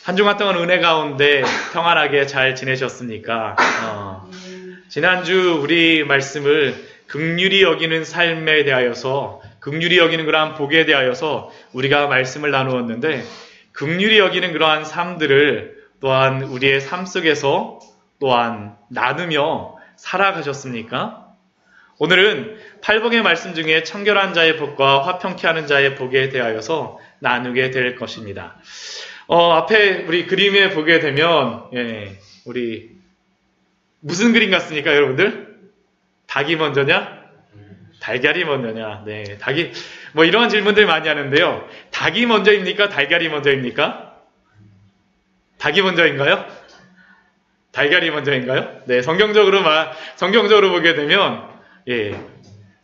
한 주간 동안 은혜 가운데 평안하게 잘 지내셨습니까? 지난주 우리 말씀을 긍휼히 여기는 삶에 대하여서, 긍휼히 여기는 그러한 복에 대하여서 우리가 말씀을 나누었는데, 긍휼히 여기는 그러한 삶들을 또한 우리의 삶 속에서 또한 나누며 살아가셨습니까? 오늘은 팔복의 말씀 중에 청결한 자의 복과 화평케 하는 자의 복에 대하여서 나누게 될 것입니다. 앞에 우리 그림에 보게 되면, 우리, 무슨 그림 같습니까, 여러분들? 닭이 먼저냐? 달걀이 먼저냐? 네, 뭐 이런 질문들 많이 하는데요. 닭이 먼저입니까? 달걀이 먼저입니까? 닭이 먼저인가요? 달걀이 먼저인가요? 네, 성경적으로 보게 되면,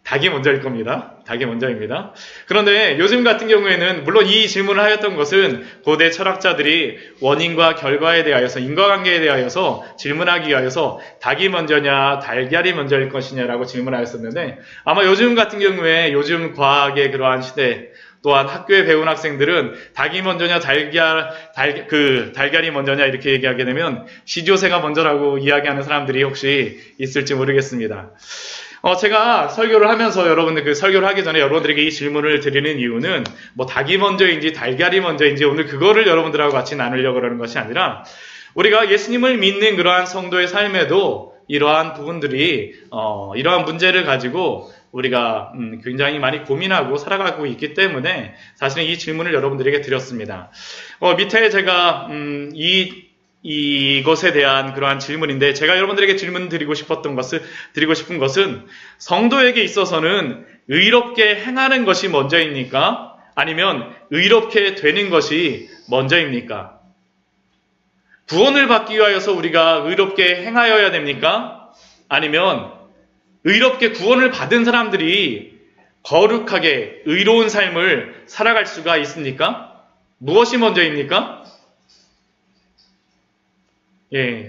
닭이 먼저일 겁니다. 닭이 먼저입니다. 그런데 요즘 같은 경우에는 물론 이 질문을 하였던 것은 고대 철학자들이 원인과 결과에 대하여서, 인과관계에 대하여서 질문하기 위하여서 닭이 먼저냐 달걀이 먼저일 것이냐라고 질문하였었는데, 아마 요즘 같은 경우에 요즘 과학의 그러한 시대, 또한 학교에 배운 학생들은 닭이 먼저냐 달걀이 먼저냐 이렇게 얘기하게 되면 시조새가 먼저라고 이야기하는 사람들이 혹시 있을지 모르겠습니다. 제가 설교를 하면서 여러분들 설교를 하기 전에 여러분들에게 이 질문을 드리는 이유는 뭐 닭이 먼저인지 달걀이 먼저인지 오늘 그거를 여러분들하고 같이 나누려고 그러는 것이 아니라, 우리가 예수님을 믿는 그러한 성도의 삶에도 이러한 부분들이 이러한 문제를 가지고 우리가 굉장히 많이 고민하고 살아가고 있기 때문에 사실은 이 질문을 여러분들에게 드렸습니다. 밑에 제가 이것에 대한 그러한 질문인데, 제가 여러분들에게 드리고 싶은 것은 성도에게 있어서는 의롭게 행하는 것이 먼저입니까? 아니면 의롭게 되는 것이 먼저입니까? 구원을 받기 위하여서 우리가 의롭게 행하여야 됩니까? 아니면 의롭게 구원을 받은 사람들이 거룩하게 의로운 삶을 살아갈 수가 있습니까? 무엇이 먼저입니까?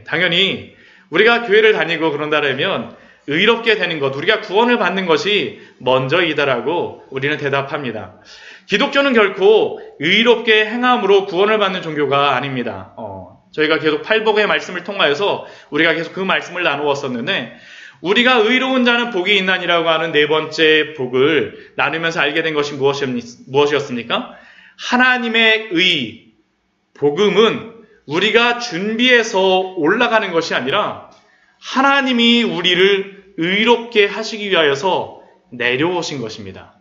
당연히 우리가 교회를 다니고 그런다면 의롭게 되는 것, 우리가 구원을 받는 것이 먼저이다라고 우리는 대답합니다. 기독교는 결코 의롭게 행함으로 구원을 받는 종교가 아닙니다. 저희가 계속 팔복의 말씀을 통하여서 우리가 계속 그 말씀을 나누었었는데, 우리가 의로운 자는 복이 있나니라고 하는 네 번째 복을 나누면서 알게 된 것이 무엇이었습니까? 하나님의 의, 복음은 우리가 준비해서 올라가는 것이 아니라 하나님이 우리를 의롭게 하시기 위하여서 내려오신 것입니다.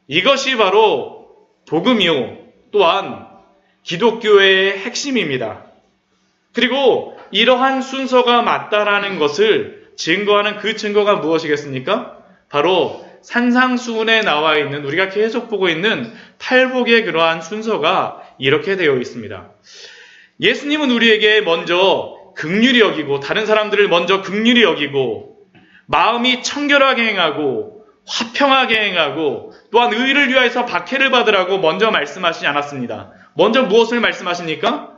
이것이 바로 복음이요, 또한 기독교의 핵심입니다. 그리고 이러한 순서가 맞다라는 것을 증거하는 그 증거가 무엇이겠습니까? 바로 산상수훈에 나와 있는, 우리가 계속 보고 있는 팔복의 그러한 순서가 이렇게 되어 있습니다. 예수님은 우리에게 먼저 긍휼히 여기고, 다른 사람들을 먼저 긍휼히 여기고, 마음이 청결하게 행하고 화평하게 행하고 또한 의를 위하여서 박해를 받으라고 먼저 말씀하시지 않았습니다. 먼저 무엇을 말씀하십니까?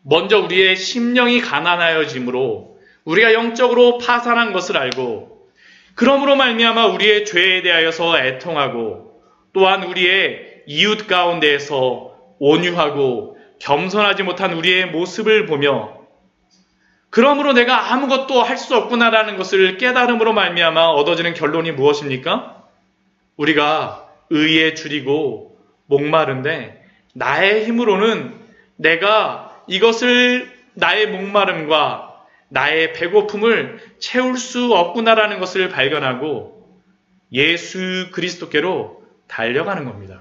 먼저 우리의 심령이 가난하여짐으로, 우리가 영적으로 파산한 것을 알고, 그러므로 말미암아 우리의 죄에 대하여서 애통하고, 또한 우리의 이웃 가운데에서 온유하고 겸손하지 못한 우리의 모습을 보며, 그러므로 내가 아무것도 할 수 없구나라는 것을 깨달음으로 말미암아 얻어지는 결론이 무엇입니까? 우리가 의에 줄이고 목마른데 나의 힘으로는 내가 이것을, 나의 목마름과 나의 배고픔을 채울 수 없구나라는 것을 발견하고 예수 그리스도께로 달려가는 겁니다.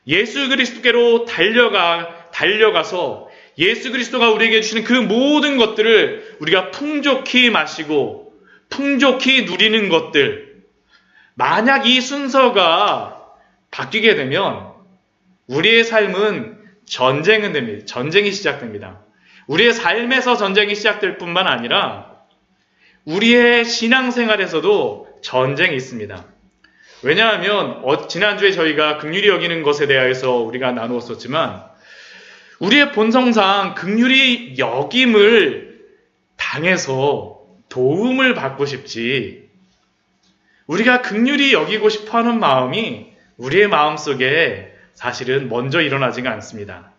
예수 그리스도께로 달려가서 예수 그리스도가 우리에게 주시는 그 모든 것들을 우리가 풍족히 마시고 풍족히 누리는 것들, 만약 이 순서가 바뀌게 되면 우리의 삶은 전쟁이 시작됩니다. 우리의 삶에서 전쟁이 시작될 뿐만 아니라 우리의 신앙생활에서도 전쟁이 있습니다. 왜냐하면 지난주에 저희가 긍휼히 여기는 것에 대해서 우리가 나누었었지만, 우리의 본성상 긍휼히 여김을 당해서 도움을 받고 싶지, 우리가 긍휼히 여기고 싶어하는 마음이 우리의 마음속에 사실은 먼저 일어나지가 않습니다.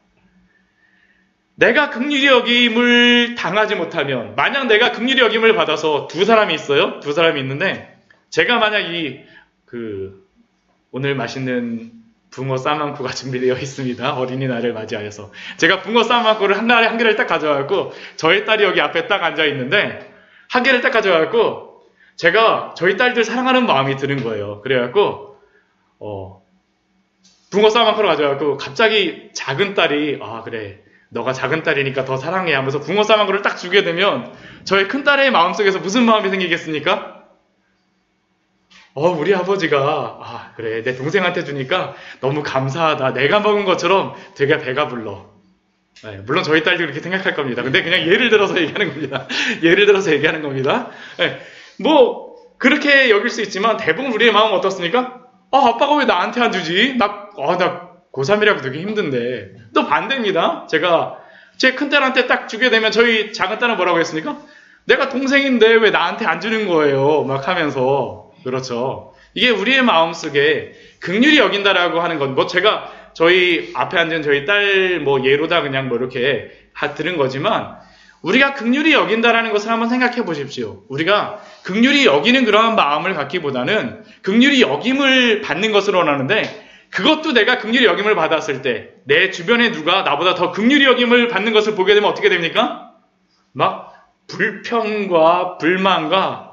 내가 긍휼히 여김을 당하지 못하면, 만약 내가 긍휼히 여김을 받아서 두 사람이 있어요. 두 사람이 있는데 제가 만약 오늘 맛있는 붕어 쌈만코가 준비되어 있습니다. 어린이날을 맞이하여서 제가 붕어 쌈만코를 한 개를 딱 가져와갖고 저희 딸이 여기 앞에 딱 앉아 있는데 한 개를 딱 가져와갖고 제가 저희 딸들 사랑하는 마음이 드는 거예요. 그래갖고 붕어 쌈만코를 가져와갖고 갑자기 작은 딸이 그래 너가 작은 딸이니까 더 사랑해 하면서 붕어 쌈만코를 딱 주게 되면 저희 큰 딸의 마음속에서 무슨 마음이 생기겠습니까? 우리 아버지가 그래 내 동생한테 주니까 너무 감사하다. 내가 먹은 것처럼 되게 배가 불러. 네, 물론 저희 딸도 그렇게 생각할 겁니다. 근데 그냥 예를 들어서 얘기하는 겁니다. 예를 들어서 얘기하는 겁니다. 네, 뭐 그렇게 여길 수 있지만 대부분 우리의 마음은 어떻습니까? 아빠가 왜 나한테 안 주지? 나 고3이라고 되게 힘든데. 또 반대입니다. 제가 제 큰딸한테 딱 주게 되면 저희 작은딸은 뭐라고 했습니까? 내가 동생인데 왜 나한테 안 주는 거예요? 막 하면서. 그렇죠. 이게 우리의 마음속에 긍휼히 여긴다라고 하는 건, 제가 저희 앞에 앉은 저희 딸 예로다 그냥 이렇게 들은 거지만, 우리가 긍휼히 여긴다라는 것을 한번 생각해 보십시오. 우리가 긍휼히 여기는 그러한 마음을 갖기보다는 긍휼히 여김을 받는 것을 원하는데, 그것도 내가 긍휼히 여김을 받았을 때 내 주변에 누가 나보다 더 긍휼히 여김을 받는 것을 보게 되면 어떻게 됩니까? 막 불평과 불만과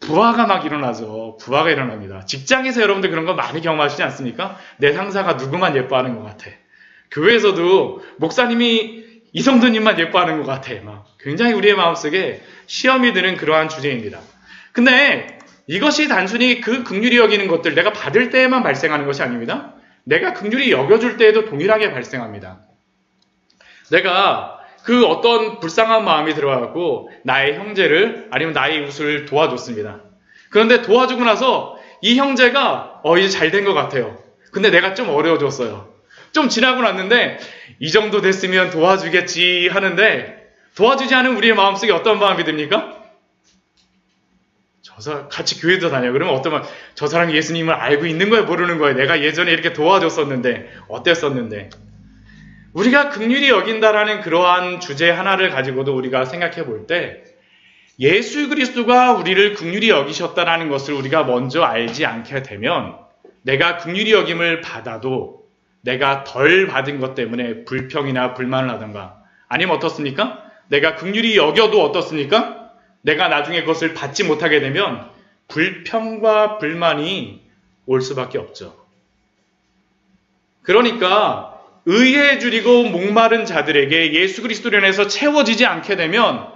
부하가 막 일어나죠. 부하가 일어납니다. 직장에서 여러분들 그런 거 많이 경험하시지 않습니까? 내 상사가 누구만 예뻐하는 것 같아. 교회에서도 목사님이 이성도님만 예뻐하는 것 같아. 막 굉장히 우리의 마음속에 시험이 드는 그러한 주제입니다. 근데 이것이 단순히 그 긍휼히 여기는 것들 내가 받을 때에만 발생하는 것이 아닙니다. 내가 긍휼히 여겨줄 때에도 동일하게 발생합니다. 내가 어떤 불쌍한 마음이 들어가고 나의 형제를 아니면 나의 이웃을 도와줬습니다. 그런데 도와주고 나서 이 형제가 이제 잘 된 것 같아요. 근데 내가 좀 어려워졌어요. 좀 지나고 났는데 이 정도 됐으면 도와주겠지 하는데 도와주지 않은 우리의 마음속에 어떤 마음이 듭니까? 같이 교회도 다녀요. 그러면 저 사람이 예수님을 알고 있는 거예요? 모르는 거예요? 내가 예전에 이렇게 도와줬었는데 어땠었는데. 우리가 긍휼히 여긴다라는 그러한 주제 하나를 가지고도 우리가 생각해 볼 때 예수 그리스도가 우리를 긍휼히 여기셨다라는 것을 우리가 먼저 알지 않게 되면 내가 긍휼히 여김을 받아도 내가 덜 받은 것 때문에 불평이나 불만을 하던가 아니면 어떻습니까? 내가 긍휼히 여겨도 어떻습니까? 내가 나중에 그것을 받지 못하게 되면 불평과 불만이 올 수밖에 없죠. 그러니까 의에 줄이고 목마른 자들에게 예수 그리스도로 인해서 채워지지 않게 되면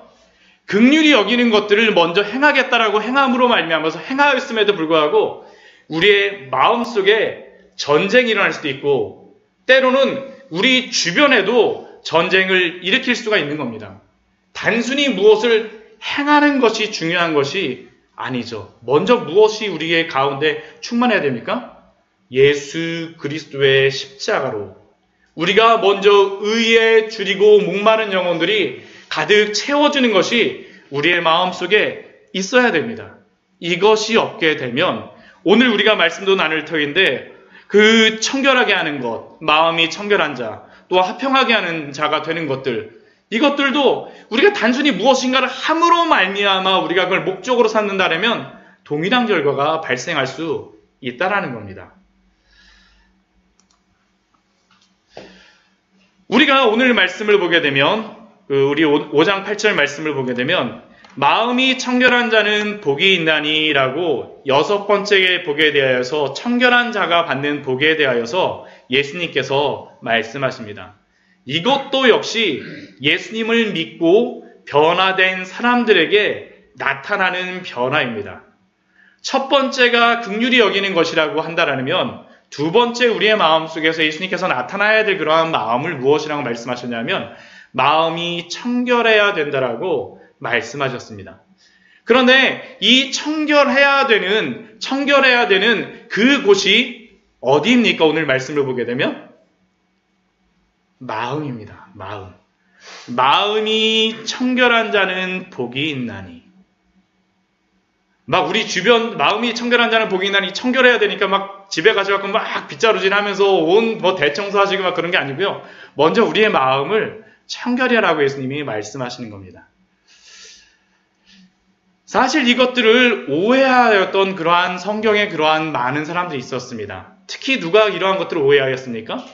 긍휼히 여기는 것들을 먼저 행하겠다라고 행함으로 말미암아서 행하였음에도 불구하고 우리의 마음속에 전쟁이 일어날 수도 있고 때로는 우리 주변에도 전쟁을 일으킬 수가 있는 겁니다. 단순히 무엇을 행하는 것이 중요한 것이 아니죠. 먼저 무엇이 우리의 가운데 충만해야 됩니까? 예수 그리스도의 십자가로 우리가 먼저 의에 줄이고 목마른 영혼들이 가득 채워주는 것이 우리의 마음속에 있어야 됩니다. 이것이 없게 되면 오늘 우리가 말씀도 나눌 터인데 그 청결하게 하는 것, 마음이 청결한 자, 또 화평하게 하는 자가 되는 것들, 이것들도 우리가 단순히 무엇인가를 함으로 말미암아 우리가 그걸 목적으로 삼는다면 동일한 결과가 발생할 수 있다라는 겁니다. 우리가 오늘 말씀을 보게 되면 우리 5장 8절 말씀을 보게 되면 마음이 청결한 자는 복이 있나니라고 6번째 복에 대하여서 청결한 자가 받는 복에 대하여서 예수님께서 말씀하십니다. 이것도 역시 예수님을 믿고 변화된 사람들에게 나타나는 변화입니다. 첫 번째가 긍휼히 여기는 것이라고 한다면 두 번째 우리의 마음속에서 예수님께서 나타나야 될 그러한 마음을 무엇이라고 말씀하셨냐면 마음이 청결해야 된다라고 말씀하셨습니다. 그런데 이 청결해야 되는 그 곳이 어디입니까? 오늘 말씀을 보게 되면 마음입니다. 마음이 청결한 자는 복이 있나니. 막 우리 주변 마음이 청결한 자는 복이 있나니 청결해야 되니까 막 집에 가셔갖고 막 빗자루질 하면서 온 대청소하시고 막 그런 게 아니고요. 먼저 우리의 마음을 청결하라고 예수님이 말씀하시는 겁니다. 사실 이것들을 오해하였던 그러한 성경에 그러한 많은 사람들이 있었습니다. 특히 누가 이러한 것들을 오해하였습니까?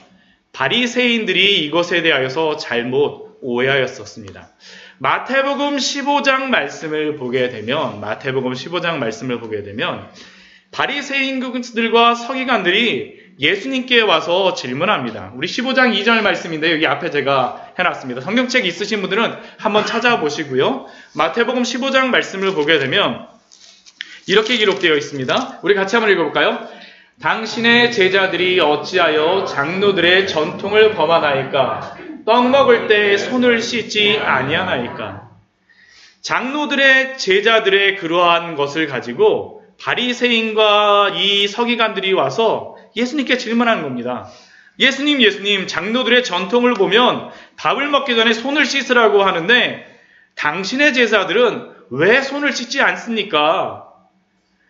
바리새인들이 이것에 대하여서 잘못 오해하였었습니다. 마태복음 15장 말씀을 보게 되면 바리새인들과 서기관들이 예수님께 와서 질문합니다. 우리 15장 2절 말씀인데 여기 앞에 제가 해놨습니다. 성경책 있으신 분들은 한번 찾아보시고요. 마태복음 15장 말씀을 보게 되면 이렇게 기록되어 있습니다. 우리 같이 한번 읽어볼까요? 당신의 제자들이 어찌하여 장로들의 전통을 범하나이까? 떡 먹을 때 손을 씻지 아니하나이까? 장로들의 제자들의 그러한 것을 가지고 바리새인과 이 서기관들이 와서 예수님께 질문하는 겁니다. 예수님, 장로들의 전통을 보면 밥을 먹기 전에 손을 씻으라고 하는데 당신의 제자들은 왜 손을 씻지 않습니까?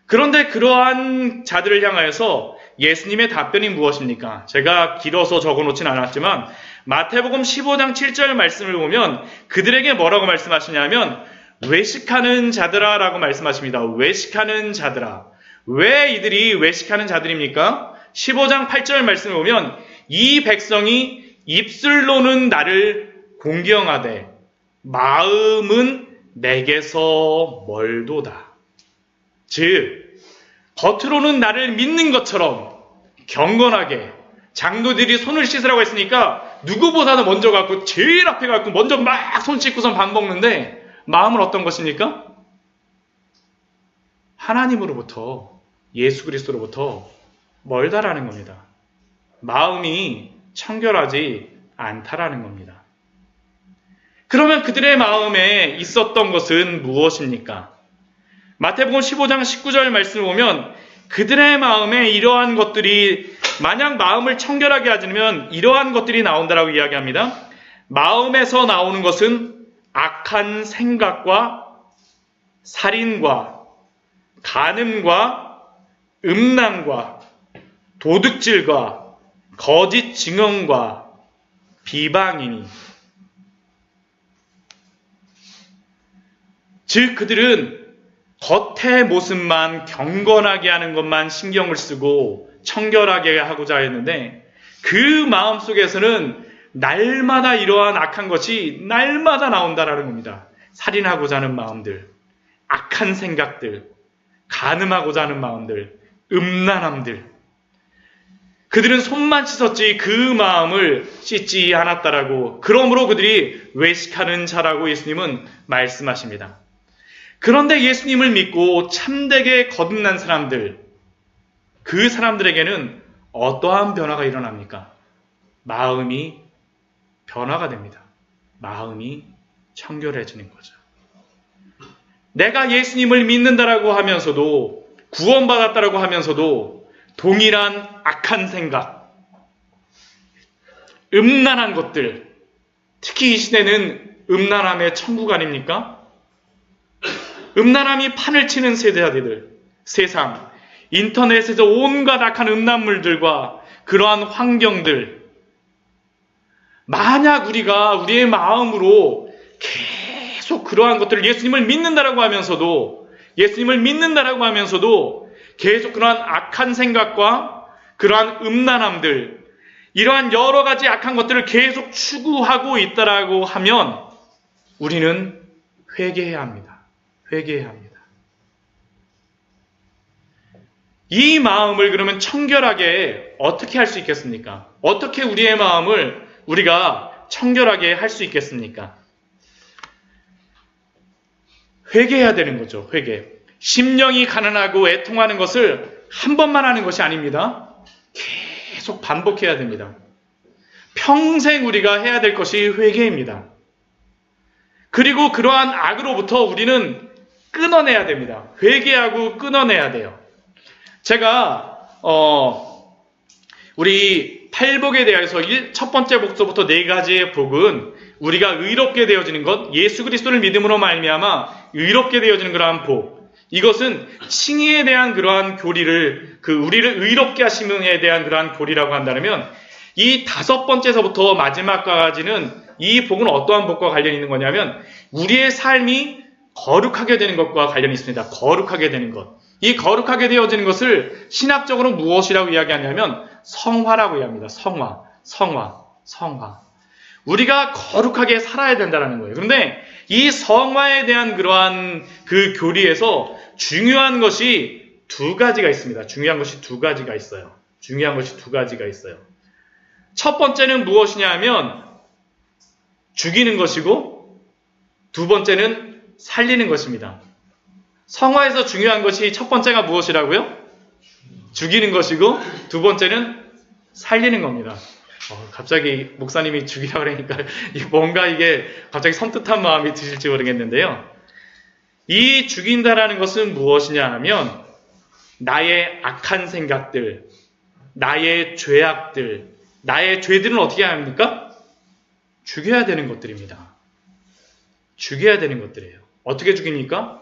그런데 그러한 자들을 향하여서 예수님의 답변이 무엇입니까? 제가 길어서 적어놓진 않았지만 마태복음 15장 7절 말씀을 보면 그들에게 뭐라고 말씀하시냐면 외식하는 자들아 라고 말씀하십니다. 외식하는 자들아. 왜 이들이 외식하는 자들입니까? 15장 8절 말씀을 보면 이 백성이 입술로는 나를 공경하되 마음은 내게서 멀도다. 즉 겉으로는 나를 믿는 것처럼 경건하게 장로들이 손을 씻으라고 했으니까 누구보다도 먼저 갖고 제일 앞에 갖고 먼저 막 손 씻고선 밥 먹는데 마음은 어떤 것입니까? 하나님으로부터 예수 그리스도로부터 멀다라는 겁니다. 마음이 청결하지 않다라는 겁니다. 그러면 그들의 마음에 있었던 것은 무엇입니까? 마태복음 15장 19절 말씀을 보면 그들의 마음에 이러한 것들이 만약 마음을 청결하게 하자면 이러한 것들이 나온다라고 이야기합니다. 마음에서 나오는 것은 악한 생각과 살인과 간음과 음란과 도둑질과 거짓 증언과 비방이니 즉 그들은 겉의 모습만 경건하게 하는 것만 신경을 쓰고 청결하게 하고자 했는데 그 마음속에서는 날마다 이러한 악한 것이 날마다 나온다라는 겁니다. 살인하고자 하는 마음들, 악한 생각들, 간음하고자 하는 마음들, 음란함들. 그들은 손만 씻었지 그 마음을 씻지 않았다라고, 그러므로 그들이 외식하는 자라고 예수님은 말씀하십니다. 그런데 예수님을 믿고 참되게 거듭난 사람들, 그 사람들에게는 어떠한 변화가 일어납니까? 마음이 변화가 됩니다. 마음이 청결해지는 거죠. 내가 예수님을 믿는다라고 하면서도, 구원받았다라고 하면서도 동일한 악한 생각, 음란한 것들, 특히 이 시대는 음란함의 천국 아닙니까? 음란함이 판을 치는 세대들, 세상, 인터넷에서 온갖 악한 음란물들과 그러한 환경들, 만약 우리가 우리의 마음으로 계속 그러한 것들을 예수님을 믿는다라고 하면서도 계속 그러한 악한 생각과 그러한 음란함들, 이러한 여러 가지 악한 것들을 계속 추구하고 있다라고 하면 우리는 회개해야 합니다. 회개해야 합니다. 이 마음을 그러면 청결하게 어떻게 할 수 있겠습니까? 어떻게 우리의 마음을 우리가 청결하게 할 수 있겠습니까? 회개해야 되는 거죠. 회개. 심령이 가난하고 애통하는 것을 한 번만 하는 것이 아닙니다. 계속 반복해야 됩니다. 평생 우리가 해야 될 것이 회개입니다. 그리고 그러한 악으로부터 우리는 끊어내야 됩니다. 회개하고 끊어내야 돼요. 제가 우리 팔복에 대해서 첫 번째 복서부터 네 가지의 복은 우리가 의롭게 되어지는 것, 예수 그리스도를 믿음으로 말미암아 의롭게 되어지는 그러한 복, 이것은 칭의에 대한 그러한 교리를, 우리를 의롭게 하심에 대한 그러한 교리라고 한다면 이 다섯 번째서부터 마지막까지는 이 복은 어떠한 복과 관련이 있는 거냐면 우리의 삶이 거룩하게 되는 것과 관련이 있습니다. 거룩하게 되는 것. 이 거룩하게 되어지는 것을 신학적으로 무엇이라고 이야기하냐면 성화라고 이야기합니다. 성화. 우리가 거룩하게 살아야 된다는 거예요. 그런데 이 성화에 대한 그러한 그 교리에서 중요한 것이 두 가지가 있습니다. 중요한 것이 두 가지가 있어요. 첫 번째는 무엇이냐 하면 죽이는 것이고 두 번째는 살리는 것입니다. 성화에서 중요한 것이 첫 번째가 무엇이라고요? 죽이는 것이고 두 번째는 살리는 겁니다. 갑자기 목사님이 죽이라고 그러니까 뭔가 이게 갑자기 섬뜩한 마음이 드실지 모르겠는데요. 이 죽인다라는 것은 무엇이냐 하면 나의 악한 생각들, 나의 죄악들, 나의 죄들은 어떻게 합니까? 죽여야 되는 것들입니다. 죽여야 되는 것들이에요. 어떻게 죽입니까?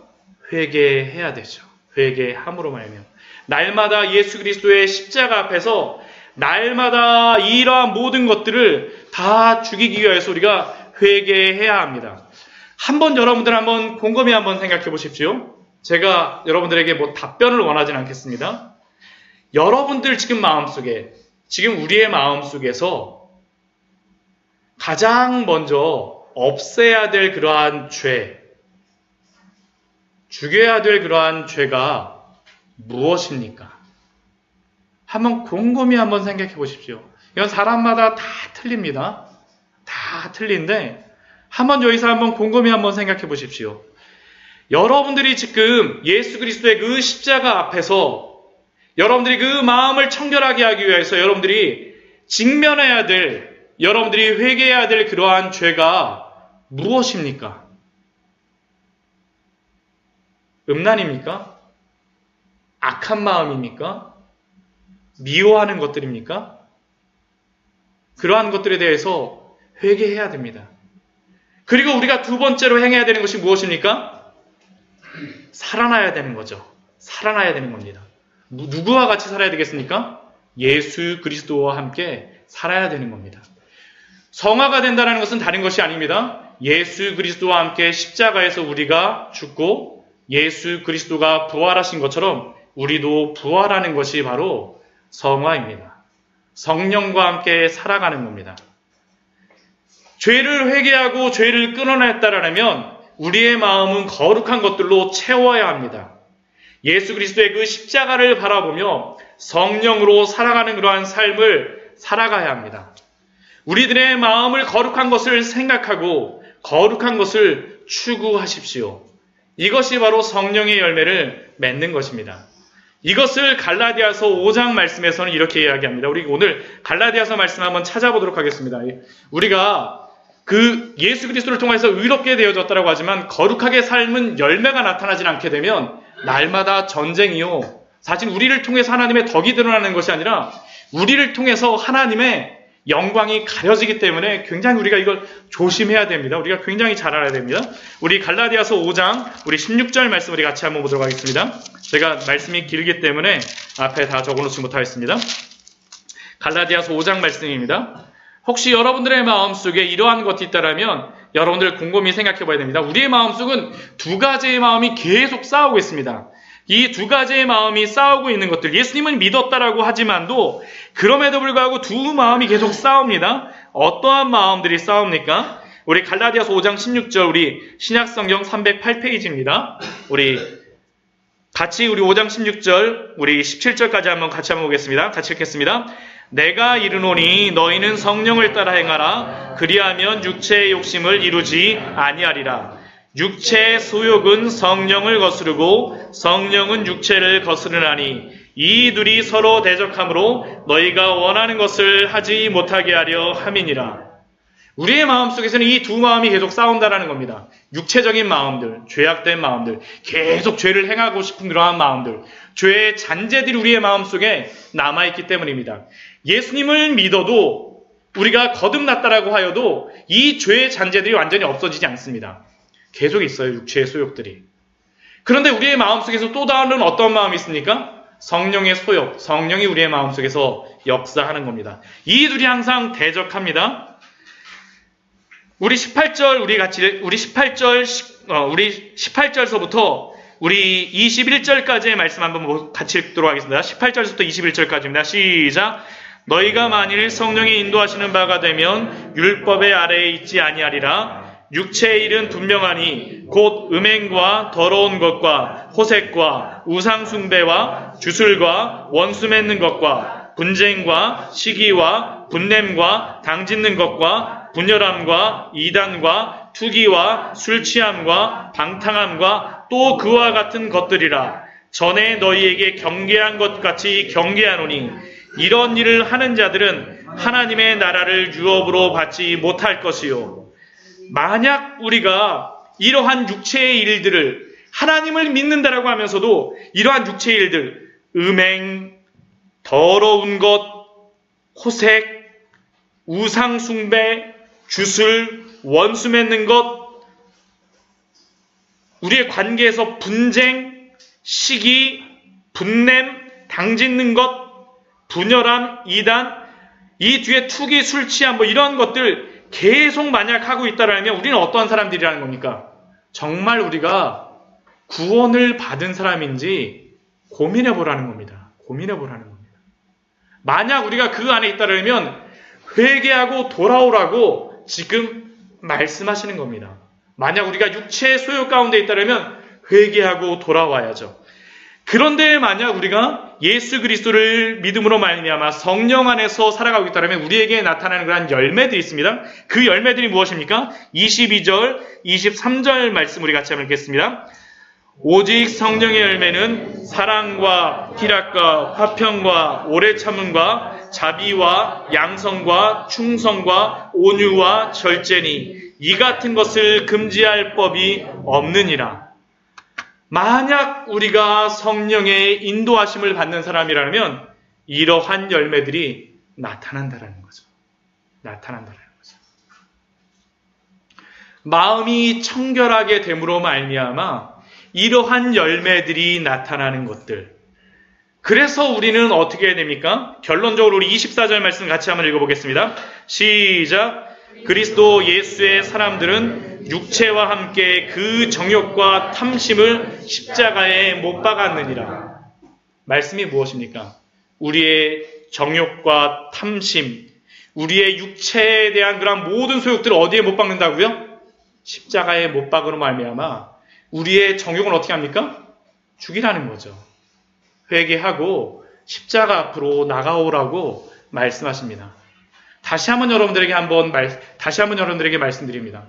회개해야 되죠. 회개함으로 말하면 날마다 예수 그리스도의 십자가 앞에서 날마다 이러한 모든 것들을 다 죽이기 위해서 우리가 회개해야 합니다. 여러분들 한번 곰곰이 한번 생각해 보십시오. 제가 여러분들에게 뭐 답변을 원하진 않겠습니다. 여러분들 지금 우리의 마음속에서 가장 먼저 없애야 될 그러한 죄, 죽여야 될 그러한 죄가 무엇입니까? 한번 곰곰이 한번 생각해 보십시오. 이건 사람마다 다 틀립니다. 다 틀린데 여기서 한번 곰곰이 한번 생각해 보십시오. 여러분들이 지금 예수 그리스도의 그 십자가 앞에서 여러분들이 그 마음을 청결하게 하기 위해서 여러분들이 직면해야 될, 여러분들이 회개해야 될 그러한 죄가 무엇입니까? 음란입니까? 악한 마음입니까? 미워하는 것들입니까? 그러한 것들에 대해서 회개해야 됩니다. 그리고 우리가 두 번째로 행해야 되는 것이 무엇입니까? 살아나야 되는 거죠. 살아나야 되는 겁니다. 누구와 같이 살아야 되겠습니까? 예수 그리스도와 함께 살아야 되는 겁니다. 성화가 된다는 것은 다른 것이 아닙니다. 예수 그리스도와 함께 십자가에서 우리가 죽고 예수 그리스도가 부활하신 것처럼 우리도 부활하는 것이 바로 성화입니다. 성령과 함께 살아가는 겁니다. 죄를 회개하고 죄를 끊어냈다라면 우리의 마음은 거룩한 것들로 채워야 합니다. 예수 그리스도의 그 십자가를 바라보며 성령으로 살아가는 그러한 삶을 살아가야 합니다. 우리들의 마음을 거룩한 것을 생각하고 거룩한 것을 추구하십시오. 이것이 바로 성령의 열매를 맺는 것입니다. 이것을 갈라디아서 5장 말씀에서는 이렇게 이야기합니다. 우리 오늘 갈라디아서 말씀 한번 찾아보도록 하겠습니다. 우리가 그 예수 그리스도를 통해서 의롭게 되어졌다고 하지만 거룩하게 삶은 열매가 나타나지 않게 되면 날마다 전쟁이요. 사실 우리를 통해서 하나님의 덕이 드러나는 것이 아니라 우리를 통해서 하나님의 영광이 가려지기 때문에 굉장히 우리가 이걸 조심해야 됩니다. 우리가 굉장히 잘 알아야 됩니다. 우리 갈라디아서 5장 우리 16절 말씀 우리 같이 한번 보도록 하겠습니다. 제가 말씀이 길기 때문에 앞에 다 적어놓지 못하겠습니다. 갈라디아서 5장 말씀입니다. 혹시 여러분들의 마음속에 이러한 것이 있다면 여러분들 곰곰이 생각해 봐야 됩니다. 우리의 마음속은 두 가지의 마음이 계속 싸우고 있습니다. 이 두 가지의 마음이 싸우고 있는 것들, 예수님은 믿었다라고 하지만도 그럼에도 불구하고 두 마음이 계속 싸웁니다. 어떠한 마음들이 싸웁니까? 우리 갈라디아서 5장 16절 우리 신약성경 308페이지입니다. 우리 5장 16절 우리 17절까지 한번 같이 한번 보겠습니다. 같이 읽겠습니다. 내가 이르노니 너희는 성령을 따라 행하라. 그리하면 육체의 욕심을 이루지 아니하리라. 육체의 소욕은 성령을 거스르고 성령은 육체를 거스르나니 이 둘이 서로 대적하므로 너희가 원하는 것을 하지 못하게 하려 함이니라. 우리의 마음속에서는 이 두 마음이 계속 싸운다라는 겁니다. 육체적인 마음들, 죄악된 마음들, 계속 죄를 행하고 싶은 그러한 마음들, 죄의 잔재들이 우리의 마음속에 남아있기 때문입니다. 예수님을 믿어도 우리가 거듭났다라고 하여도 이 죄의 잔재들이 완전히 없어지지 않습니다. 계속 있어요. 육체의 소욕들이. 그런데 우리의 마음속에서 또 다른 어떤 마음이 있습니까? 성령의 소욕, 성령이 우리의 마음속에서 역사하는 겁니다. 이 둘이 항상 대적합니다. 우리 18절 우리 18절서부터 우리 21절까지의 말씀 한번 같이 읽도록 하겠습니다. 18절부터 21절까지입니다. 시작. 너희가 만일 성령이 인도하시는 바가 되면 율법의 아래에 있지 아니하리라. 육체의 일은 분명하니 곧 음행과 더러운 것과 호색과 우상숭배와 주술과 원수 맺는 것과 분쟁과 시기와 분냄과 당짓는 것과 분열함과 이단과 투기와 술취함과 방탕함과 또 그와 같은 것들이라. 전에 너희에게 경계한 것 같이 경계하노니 이런 일을 하는 자들은 하나님의 나라를 유업으로 받지 못할 것이요. 만약 우리가 이러한 육체의 일들을 하나님을 믿는다라고 하면서도 이러한 육체의 일들, 음행, 더러운 것, 호색, 우상숭배, 주술, 원수 맺는 것, 우리의 관계에서 분쟁, 시기, 분냄, 당짓는 것, 분열함, 이단, 이 뒤에 투기, 술 취함 이런 것들 계속 만약 하고 있다라면 우리는 어떠한 사람들이라는 겁니까? 정말 우리가 구원을 받은 사람인지 고민해 보라는 겁니다. 고민해 보라는 겁니다. 만약 우리가 그 안에 있다라면 회개하고 돌아오라고 지금 말씀하시는 겁니다. 만약 우리가 육체의 소욕 가운데 있다라면 회개하고 돌아와야죠. 그런데 만약 우리가 예수 그리스도를 믿음으로 말미암아 성령 안에서 살아가고 있다면 우리에게 나타나는 그런 열매들이 있습니다. 그 열매들이 무엇입니까? 22절, 23절 말씀 우리 같이 한번 읽겠습니다. 오직 성령의 열매는 사랑과 희락과 화평과 오래 참음과 자비와 양성과 충성과 온유와 절제니 이 같은 것을 금지할 법이 없느니라. 만약 우리가 성령의 인도하심을 받는 사람이라면 이러한 열매들이 나타난다라는 거죠. 나타난다라는 거죠. 마음이 청결하게 됨으로 말미암아 이러한 열매들이 나타나는 것들. 그래서 우리는 어떻게 해야 됩니까? 결론적으로 우리 24절 말씀 같이 한번 읽어보겠습니다. 시작. 그리스도 예수의 사람들은 육체와 함께 그 정욕과 탐심을 십자가에 못 박았느니라. 말씀이 무엇입니까? 우리의 정욕과 탐심, 우리의 육체에 대한 그런 모든 소욕들을 어디에 못 박는다고요? 십자가에 못 박으로 말미암아 우리의 정욕은 어떻게 합니까? 죽이라는 거죠. 회개하고 십자가 앞으로 나가오라고 말씀하십니다. 다시 한번 여러분들에게 말씀드립니다.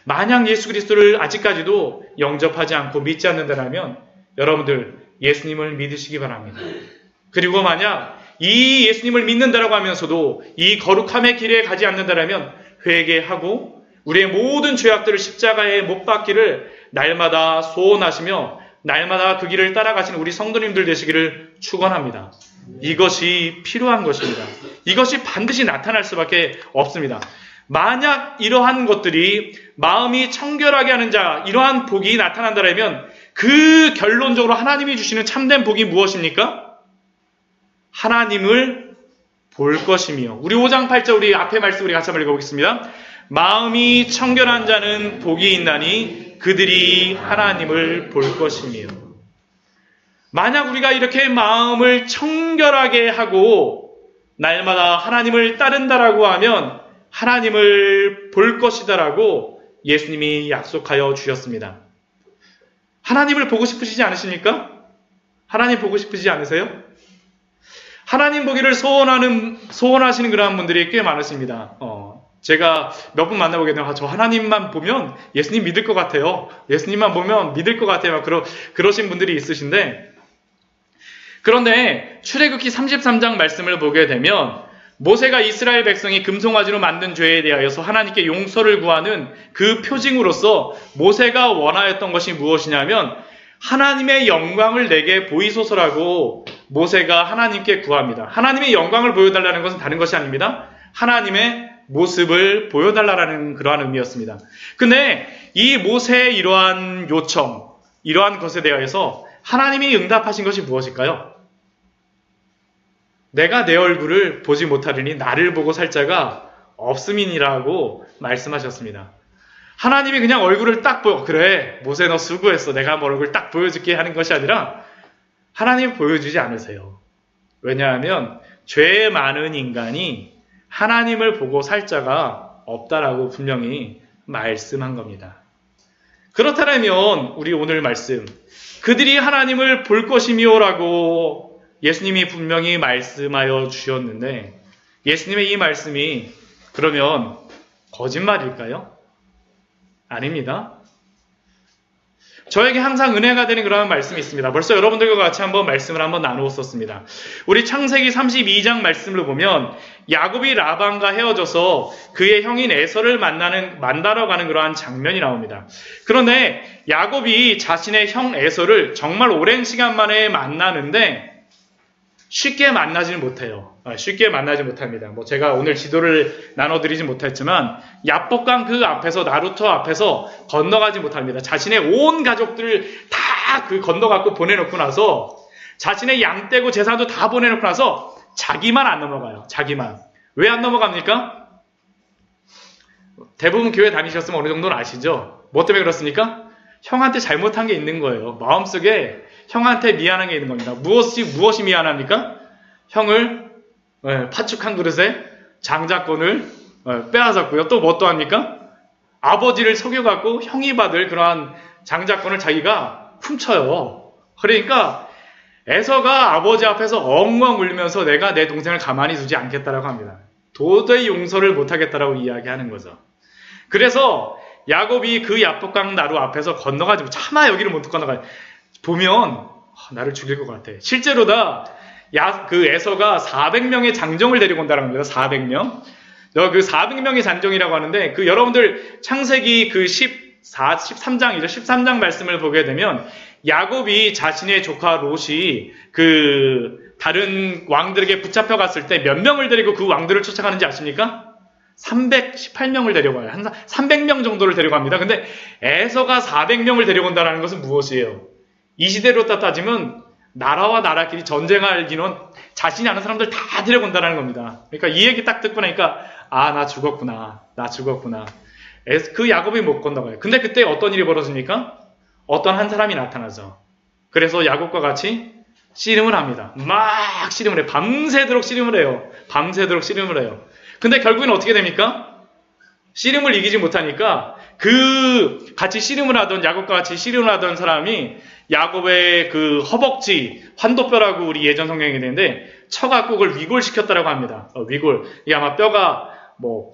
만약 예수 그리스도를 아직까지도 영접하지 않고 믿지 않는다면 여러분들 예수님을 믿으시기 바랍니다. 그리고 만약 이 예수님을 믿는다라고 하면서도 이 거룩함의 길에 가지 않는다면 회개하고 우리의 모든 죄악들을 십자가에 못 박기를 날마다 소원하시며 날마다 그 길을 따라가시는 우리 성도님들 되시기를 축원합니다. 이것이 필요한 것입니다. 이것이 반드시 나타날 수밖에 없습니다. 만약 이러한 것들이 마음이 청결하게 하는 자, 이러한 복이 나타난다면 그 결론적으로 하나님이 주시는 참된 복이 무엇입니까? 하나님을 볼 것이며, 우리 5장 8절 우리 앞에 말씀 우리 같이 한번 읽어보겠습니다. 마음이 청결한 자는 복이 있나니 그들이 하나님을 볼 것이며. 만약 우리가 이렇게 마음을 청결하게 하고 날마다 하나님을 따른다라고 하면 하나님을 볼 것이다라고 예수님이 약속하여 주셨습니다. 하나님을 보고 싶으시지 않으십니까? 하나님 보고 싶으시지 않으세요? 하나님 보기를 소원하시는 그러한 분들이 꽤 많으십니다. 제가 몇 분 만나보게 되면 저 하나님만 보면 예수님 믿을 것 같아요. 예수님만 보면 믿을 것 같아요. 그러신 분들이 있으신데, 그런데 출애굽기 33장 말씀을 보게 되면 모세가 이스라엘 백성이 금송아지로 만든 죄에 대하여서 하나님께 용서를 구하는 그 표징으로서 모세가 원하였던 것이 무엇이냐면 하나님의 영광을 내게 보이소서라고 모세가 하나님께 구합니다. 하나님의 영광을 보여달라는 것은 다른 것이 아닙니다. 하나님의 모습을 보여달라는 그러한 의미였습니다. 근데 이 모세의 이러한 요청, 이러한 것에 대하여서 하나님이 응답하신 것이 무엇일까요? 내가 내 얼굴을 보지 못하리니 나를 보고 살 자가 없음이니라고 말씀하셨습니다. 하나님이 그냥 얼굴을 딱 보여. 그래, 모세 너 수고했어. 내가 한번 얼굴 딱 보여줄게 하는 것이 아니라 하나님 보여주지 않으세요. 왜냐하면 죄 많은 인간이 하나님을 보고 살 자가 없다라고 분명히 말씀한 겁니다. 그렇다면 우리 오늘 말씀, 그들이 하나님을 볼 것이며라고 예수님이 분명히 말씀하여 주셨는데, 예수님의 이 말씀이 그러면 거짓말일까요? 아닙니다. 저에게 항상 은혜가 되는 그런 말씀이 있습니다. 벌써 여러분들과 같이 한번 말씀을 한번 나누었었습니다. 우리 창세기 32장 말씀을 보면 야곱이 라반과 헤어져서 그의 형인 에서를 만나러 가는 그러한 장면이 나옵니다. 그런데 야곱이 자신의 형 에서를 정말 오랜 시간 만에 만나는데 쉽게 만나지 못해요. 쉽게 만나지 못합니다. 제가 오늘 지도를 나눠드리지 못했지만 야복강 그 앞에서 나루터 앞에서 건너가지 못합니다. 자신의 온 가족들을 다 건너갖고 보내놓고 나서 자신의 양 떼고 재산도 다 보내놓고 나서 자기만 안 넘어가요. 자기만. 왜 안 넘어갑니까? 대부분 교회 다니셨으면 어느 정도는 아시죠? 뭐 때문에 그렇습니까? 형한테 잘못한 게 있는 거예요. 마음속에 형한테 미안한 게 있는 겁니다. 무엇이 미안합니까? 형을 파축한 그릇에 장자권을 빼앗았고요. 또 뭐 또 합니까? 아버지를 속여갖고 형이 받을 그러한 장자권을 자기가 훔쳐요. 그러니까 에서가 아버지 앞에서 엉엉 울면서 내가 내 동생을 가만히 두지 않겠다라고 합니다. 도저히 용서를 못하겠다라고 이야기하는 거죠. 그래서 야곱이 그 야복강 나루 앞에서 건너가지고 차마 여기를 못 건너가요. 보면 나를 죽일 것 같아. 실제로다 그 에서가 400명의 장정을 데리고 온다는 겁니다. 400명. 그 400명의 장정이라고 하는데 그 여러분들 창세기 그 13장이죠. 13장 말씀을 보게 되면 야곱이 자신의 조카 롯이 그 다른 왕들에게 붙잡혀 갔을 때 몇 명을 데리고 그 왕들을 쫓아가는지 아십니까? 318명을 데려가요. 한 300명 정도를 데려갑니다. 근데 에서가 400명을 데려온다는 것은 무엇이에요? 이 시대로 따지면 나라와 나라끼리 전쟁할 인원 자신이 아는 사람들 다 데려온다는 겁니다. 그러니까 이 얘기 딱 듣고 나니까 나 죽었구나. 그 야곱이 못 건너가요. 근데 그때 어떤 일이 벌어집니까? 어떤 한 사람이 나타나죠. 그래서 야곱과 같이 씨름을 합니다. 막 씨름을 해요. 밤새도록 씨름을 해요. 근데 결국엔 어떻게 됩니까? 씨름을 이기지 못하니까 그 같이 씨름을 하던 야곱과 같이 씨름을 하던 사람이 야곱의 그 허벅지 환도뼈라고 우리 예전 성경에 되는데 쳐갖고 그걸 위골시켰다라고 합니다. 위골. 이게 아마 뼈가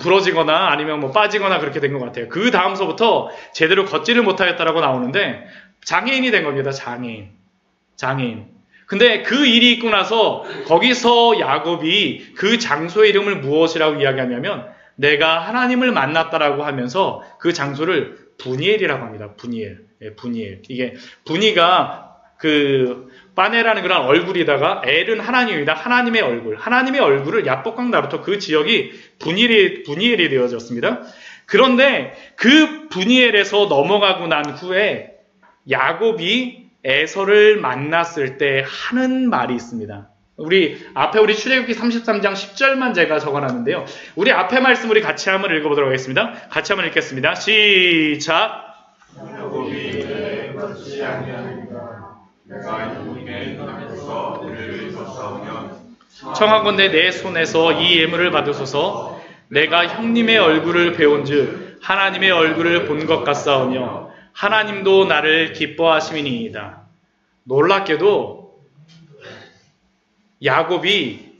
부러지거나 아니면 빠지거나 그렇게 된 것 같아요. 그 다음서부터 제대로 걷지를 못하겠다라고 나오는데 장애인이 된 겁니다. 장애인. 근데 그 일이 있고 나서 거기서 야곱이 그 장소의 이름을 무엇이라고 이야기하냐면 내가 하나님을 만났다라고 하면서 그 장소를 부니엘이라고 합니다. 부니엘. 이게 부니가 그 빠네라는 그런 얼굴이다가 엘은 하나님입니다. 하나님의 얼굴을 야복강 나루터 그 지역이 부니엘이 되어졌습니다. 그런데 그 부니엘에서 넘어가고 난 후에 야곱이 에서를 만났을 때 하는 말이 있습니다. 우리 출애굽기 33장 10절만 제가 적어놨는데요. 우리 앞에 말씀 우리 같이 한번 읽어보도록 하겠습니다. 같이 한번 읽겠습니다. 시작. 야곱이 내 것이 아니하니까 내가 주님의 눈 앞에서 우리를 쫓아오면 청하건대 내 손에서 이 예물을 받으소서. 내가 형님의 얼굴을 배운즉 하나님의 얼굴을 본 것 같사오며 하나님도 나를 기뻐하심이니이다. 놀랍게도 야곱이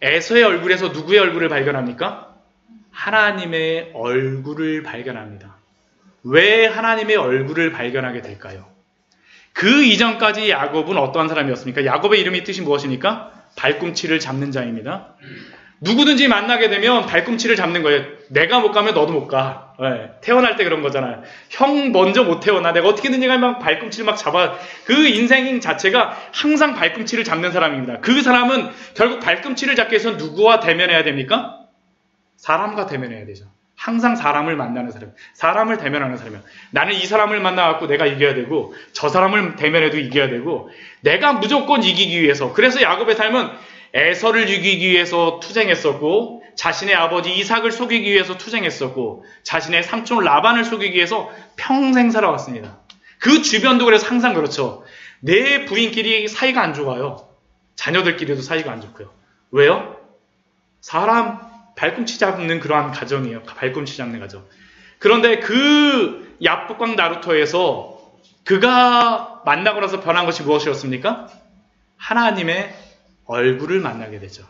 에서의 얼굴에서 누구의 얼굴을 발견합니까? 하나님의 얼굴을 발견합니다. 왜 하나님의 얼굴을 발견하게 될까요? 그 이전까지 야곱은 어떠한 사람이었습니까? 야곱의 이름이 뜻이 무엇입니까? 발꿈치를 잡는 자입니다. 누구든지 만나게 되면 발꿈치를 잡는 거예요. 내가 못 가면 너도 못 가. 태어날 때 그런 거잖아요. 형 먼저 못 태어나. 내가 어떻게든지 가면 발꿈치를 막 잡아. 그 인생 자체가 항상 발꿈치를 잡는 사람입니다. 그 사람은 결국 발꿈치를 잡기 위해서 누구와 대면해야 됩니까? 사람과 대면해야 되죠. 항상 사람을 만나는 사람, 사람을 대면하는 사람이야. 나는 이 사람을 만나갖고 내가 이겨야 되고 저 사람을 대면해도 이겨야 되고 내가 무조건 이기기 위해서. 그래서 야곱의 삶은 에서를 죽이기 위해서 투쟁했었고, 자신의 아버지 이삭을 속이기 위해서 투쟁했었고, 자신의 삼촌 라반을 속이기 위해서 평생 살아왔습니다. 그 주변도 그래서 항상 그렇죠. 내 부인끼리 사이가 안 좋아요. 자녀들끼리도 사이가 안 좋고요. 왜요? 사람 발꿈치 잡는 그러한 가정이에요. 발꿈치 잡는 가정. 그런데 그 야복강 나루토에서 그가 만나고 나서 변한 것이 무엇이었습니까? 하나님의 얼굴을 만나게 되죠.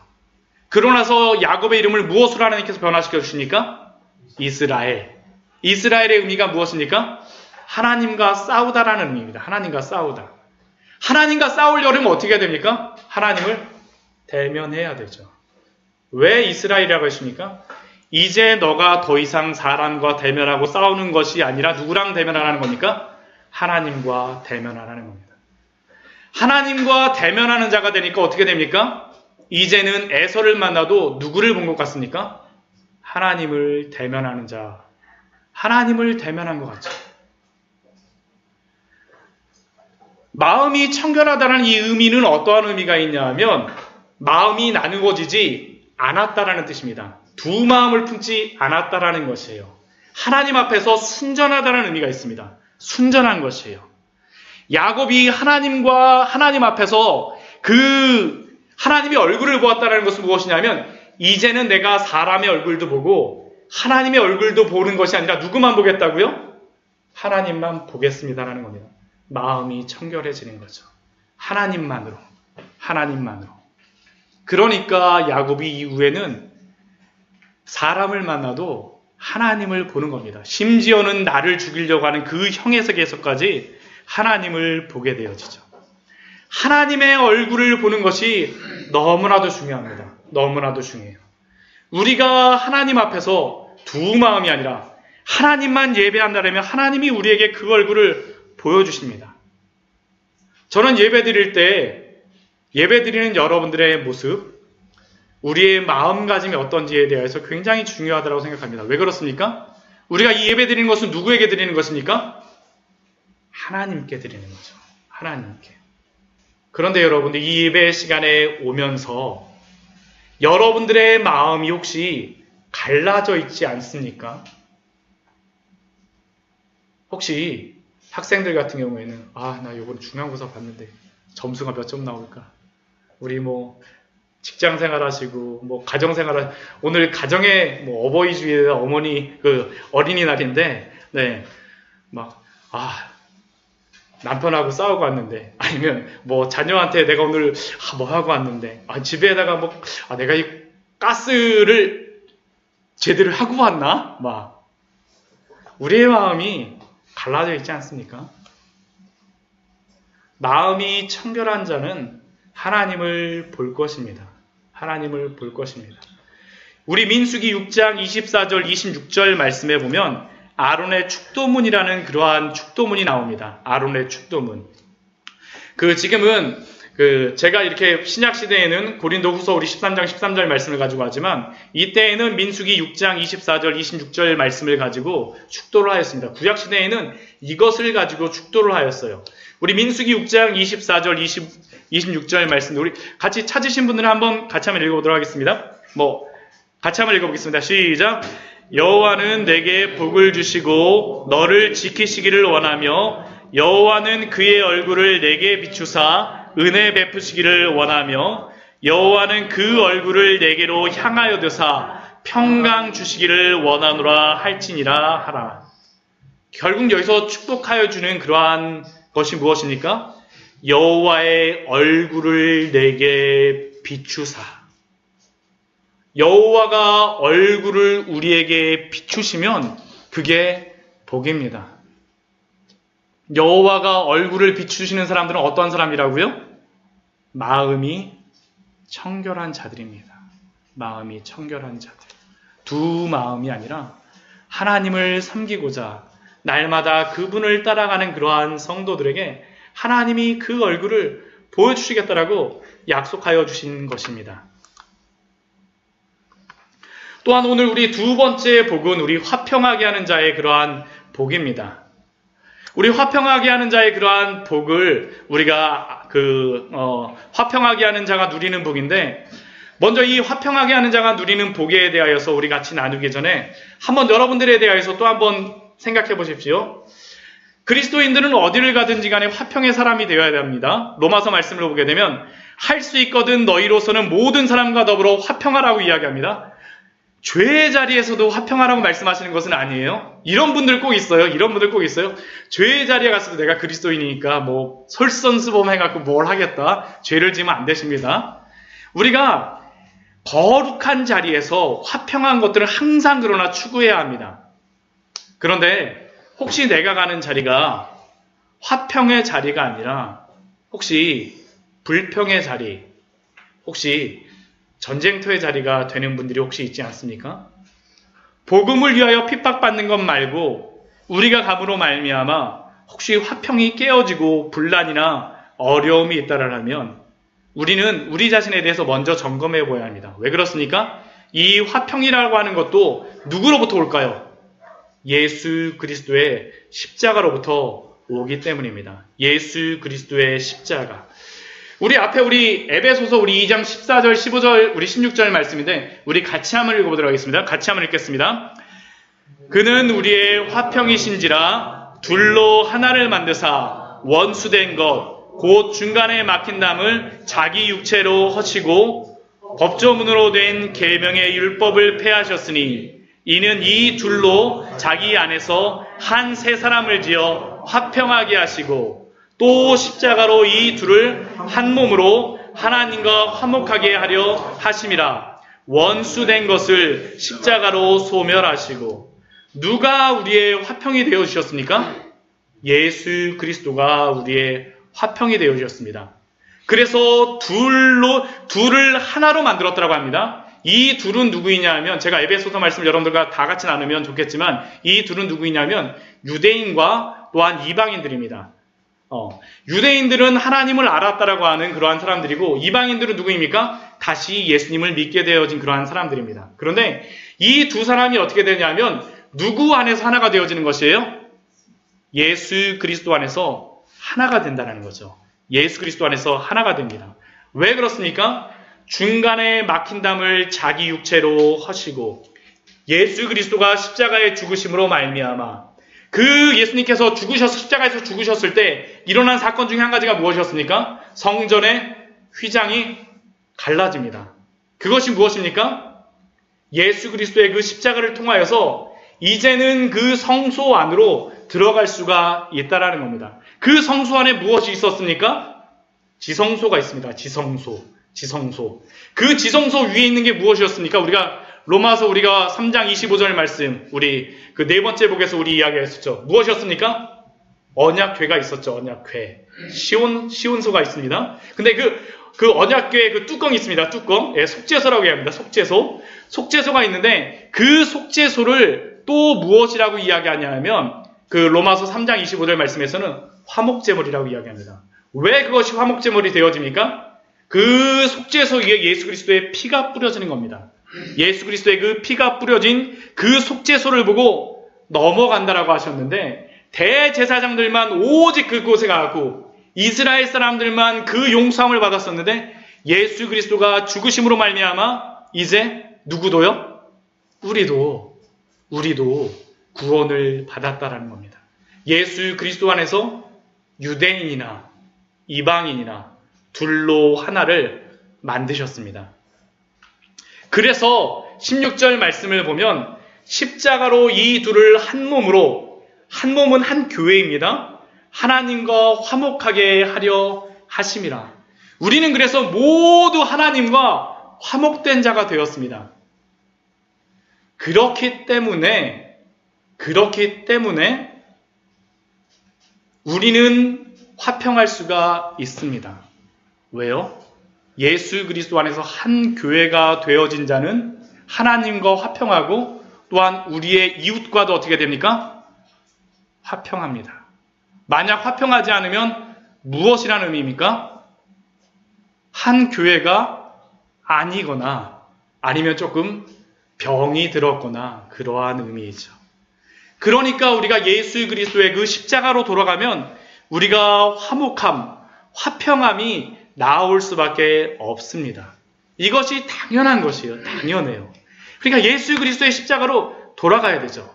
그러고 나서 야곱의 이름을 무엇으로 하나님께서 변화시켜 주십니까? 이스라엘. 이스라엘의 의미가 무엇입니까? 하나님과 싸우다라는 의미입니다. 하나님과 싸우다. 하나님과 싸우려면 어떻게 해야 됩니까? 하나님을 대면해야 되죠. 왜 이스라엘이라고 했습니까? 이제 너가 더 이상 사람과 대면하고 싸우는 것이 아니라 누구랑 대면하라는 겁니까? 하나님과 대면하라는 겁니다. 하나님과 대면하는 자가 되니까 어떻게 됩니까? 이제는 에서를 만나도 누구를 본 것 같습니까? 하나님을 대면하는 자. 하나님을 대면한 것 같죠. 마음이 청결하다는 이 의미는 어떠한 의미가 있냐 하면 마음이 나누어지지 않았다라는 뜻입니다. 두 마음을 품지 않았다라는 것이에요. 하나님 앞에서 순전하다는 의미가 있습니다. 순전한 것이에요. 야곱이 하나님 앞에서 그 하나님의 얼굴을 보았다는 것은 무엇이냐면 이제는 내가 사람의 얼굴도 보고 하나님의 얼굴도 보는 것이 아니라 누구만 보겠다고요? 하나님만 보겠습니다라는 겁니다. 마음이 청결해지는 거죠. 하나님만으로. 그러니까 야곱이 이후에는 사람을 만나도 하나님을 보는 겁니다. 심지어는 나를 죽이려고 하는 그 형의 세계에서까지 하나님을 보게 되어지죠. 하나님의 얼굴을 보는 것이 너무나도 중요합니다. 너무나도 중요해요. 우리가 하나님 앞에서 두 마음이 아니라 하나님만 예배한다면 하나님이 우리에게 그 얼굴을 보여주십니다. 저는 예배 드릴 때 예배 드리는 여러분들의 모습, 우리의 마음가짐이 어떤지에 대해서 굉장히 중요하다고 생각합니다. 왜 그렇습니까? 우리가 이 예배 드리는 것은 누구에게 드리는 것입니까? 하나님께 드리는 거죠. 하나님께. 그런데 여러분들 이 예배 시간에 오면서 여러분들의 마음이 혹시 갈라져 있지 않습니까? 혹시 학생들 같은 경우에는 나 이번 중간고사 봤는데 점수가 몇 점 나올까? 우리 직장 생활하시고 가정 생활 오늘 가정의 어버이주일이나 어머니 어린이날인데 남편하고 싸우고 왔는데 아니면 자녀한테 내가 오늘 하고 왔는데 집에다가 내가 이 가스를 제대로 하고 왔나? 우리의 마음이 갈라져 있지 않습니까? 마음이 청결한 자는 하나님을 볼 것입니다. 하나님을 볼 것입니다. 우리 민수기 6장 24절 26절 말씀에 보면 아론의 축도문이라는 그러한 축도문이 나옵니다. 아론의 축도문. 지금은 제가 이렇게 신약 시대에는 고린도후서 우리 13장 13절 말씀을 가지고 하지만 이때에는 민수기 6장 24절 26절 말씀을 가지고 축도를 하였습니다. 구약 시대에는 이것을 가지고 축도를 하였어요. 우리 민수기 6장 24절 26절 말씀 우리 같이 찾으신 분들은 한번 같이 한번 읽어보도록 하겠습니다. 같이 한번 읽어보겠습니다. 시작. 여호와는 내게 복을 주시고 너를 지키시기를 원하며 여호와는 그의 얼굴을 내게 비추사 은혜 베푸시기를 원하며 여호와는 그 얼굴을 내게로 향하여 드사 평강 주시기를 원하노라 할지니라 하라. 결국 여기서 축복하여 주는 그러한 것이 무엇입니까? 여호와의 얼굴을 내게 비추사. 여호와가 얼굴을 우리에게 비추시면 그게 복입니다. 여호와가 얼굴을 비추시는 사람들은 어떤 사람이라고요? 마음이 청결한 자들입니다. 마음이 청결한 자들. 두 마음이 아니라 하나님을 섬기고자 날마다 그분을 따라가는 그러한 성도들에게 하나님이 그 얼굴을 보여주시겠다라고 약속하여 주신 것입니다. 또한 오늘 우리 두 번째 복은 우리 화평하게 하는 자의 그러한 복입니다. 우리 화평하게 하는 자의 그러한 복을 우리가 화평하게 하는 자가 누리는 복인데, 먼저 이 화평하게 하는 자가 누리는 복에 대하여서 우리 같이 나누기 전에 한번 여러분들에 대하여서 또 한번 생각해 보십시오. 그리스도인들은 어디를 가든지 간에 화평의 사람이 되어야 됩니다. 로마서 말씀을 보게 되면 할 수 있거든 너희로서는 모든 사람과 더불어 화평하라고 이야기합니다. 죄의 자리에서도 화평하라고 말씀하시는 것은 아니에요. 이런 분들 꼭 있어요. 죄의 자리에 갔어도 내가 그리스도인이니까 뭐 솔선수범해갖고 뭘 하겠다. 죄를 지으면 안 되십니다. 우리가 거룩한 자리에서 화평한 것들을 항상 그러나 추구해야 합니다. 그런데 혹시 내가 가는 자리가 화평의 자리가 아니라 혹시 불평의 자리, 혹시 전쟁터의 자리가 되는 분들이 혹시 있지 않습니까? 복음을 위하여 핍박받는 것 말고 우리가 감으로 말미암아 혹시 화평이 깨어지고 분란이나 어려움이 있다라면 우리는 우리 자신에 대해서 먼저 점검해 보아야 합니다. 왜 그렇습니까? 이 화평이라고 하는 것도 누구로부터 올까요? 예수 그리스도의 십자가로부터 오기 때문입니다. 예수 그리스도의 십자가. 우리 에베소서 우리 2장 14절, 15절, 우리 16절 말씀인데 우리 같이 한번 읽어보도록 하겠습니다. 같이 한번 읽겠습니다. 그는 우리의 화평이신지라 둘로 하나를 만드사 원수된 것 곧 중간에 막힌 담을 자기 육체로 허시고 법조문으로 된 계명의 율법을 폐하셨으니 이는 이 둘로 자기 안에서 한 새 사람을 지어 화평하게 하시고 또 십자가로 이 둘을 한 몸으로 하나님과 화목하게 하려 하심이라. 원수된 것을 십자가로 소멸하시고. 누가 우리의 화평이 되어 주셨습니까? 예수 그리스도가 우리의 화평이 되어 주셨습니다. 그래서 둘을 하나로 만들었다고 합니다. 이 둘은 누구이냐 하면, 제가 에베소서 말씀을 여러분들과 다 같이 나누면 좋겠지만 이 둘은 누구이냐면 유대인과 또한 이방인들입니다. 유대인들은 하나님을 알았다라고 하는 그러한 사람들이고, 이방인들은 누구입니까? 다시 예수님을 믿게 되어진 그러한 사람들입니다. 그런데 이 두 사람이 어떻게 되냐면 누구 안에서 하나가 되어지는 것이에요? 예수 그리스도 안에서 하나가 된다는 거죠. 예수 그리스도 안에서 하나가 됩니다. 왜 그렇습니까? 중간에 막힌 담을 자기 육체로 허시고, 예수 그리스도가 십자가의 죽으심으로 말미암아 그 예수님께서 십자가에서 죽으셨을 때 일어난 사건 중에 한 가지가 무엇이었습니까? 성전의 휘장이 갈라집니다. 그것이 무엇입니까? 예수 그리스도의 그 십자가를 통하여서 이제는 그 성소 안으로 들어갈 수가 있다라는 겁니다. 그 성소 안에 무엇이 있었습니까? 지성소가 있습니다. 지성소. 그 지성소 위에 있는 게 무엇이었습니까? 로마서 3장 25절 말씀, 우리 그 네 번째 복에서 우리 이야기했었죠. 무엇이었습니까? 언약궤가 있었죠. 언약궤. 시온소가 있습니다. 근데 그 언약궤에 그 뚜껑이 있습니다. 뚜껑. 예, 속죄소라고 이야기합니다. 속죄소가 있는데 그 속죄소를 또 무엇이라고 이야기하냐면 그 로마서 3장 25절 말씀에서는 화목제물이라고 이야기합니다. 왜 그것이 화목제물이 되어집니까? 그 속죄소 위에 예수 그리스도의 피가 뿌려지는 겁니다. 예수 그리스도의 그 피가 뿌려진 그 속죄소를 보고 넘어간다라고 하셨는데, 대제사장들만 오직 그곳에 가고 이스라엘 사람들만 그 용서함을 받았었는데, 예수 그리스도가 죽으심으로 말미암아 이제 누구도요? 우리도 구원을 받았다라는 겁니다. 예수 그리스도 안에서 유대인이나 이방인이나 둘로 하나를 만드셨습니다. 그래서 16절 말씀을 보면 십자가로 이 둘을 한 몸은 한 교회입니다. 하나님과 화목하게 하려 하심이라. 우리는 그래서 모두 하나님과 화목된 자가 되었습니다. 그렇기 때문에 우리는 화평할 수가 있습니다. 왜요? 예수 그리스도 안에서 한 교회가 되어진 자는 하나님과 화평하고 또한 우리의 이웃과도 어떻게 됩니까? 화평합니다. 만약 화평하지 않으면 무엇이라는 의미입니까? 한 교회가 아니거나 아니면 조금 병이 들었거나 그러한 의미이죠. 그러니까 우리가 예수 그리스도의 그 십자가로 돌아가면 우리가 화목함, 화평함이 나올 수밖에 없습니다. 이것이 당연한 것이에요. 당연해요. 그러니까 예수 그리스도의 십자가로 돌아가야 되죠.